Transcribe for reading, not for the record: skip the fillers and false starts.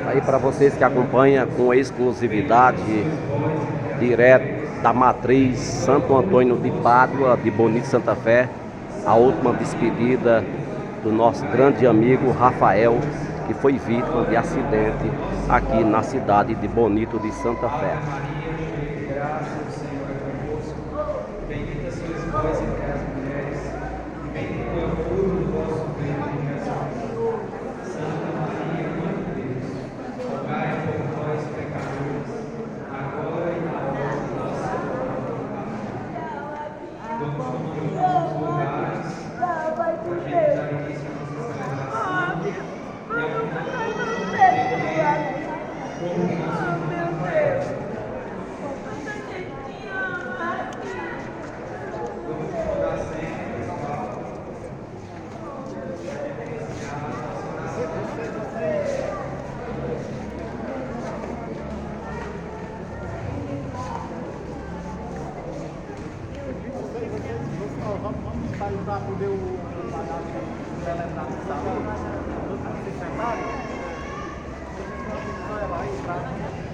Aí para vocês que acompanham com exclusividade, direto da matriz Santo Antônio de Pádua, de Bonito Santa Fé, a última despedida do nosso grande amigo Rafael, que foi vítima de acidente aqui na cidade de Bonito de Santa Fé. Graças ao Senhor é convosco, bendita sois vós entre as mulheres, e bendito é o fruto do vosso ventre, Jesus. Santa Maria, Mãe de Deus, rogai por nós, pecadores, agora e na hora de nossa morte. Amém. Vamos tomando nossos lugares, para a gente dar início à nossa celebração e ao final como nosso vamos recordar sempre, pessoal, vamos sair para poder o celebrar no salão, vamos se sentar, vai lá e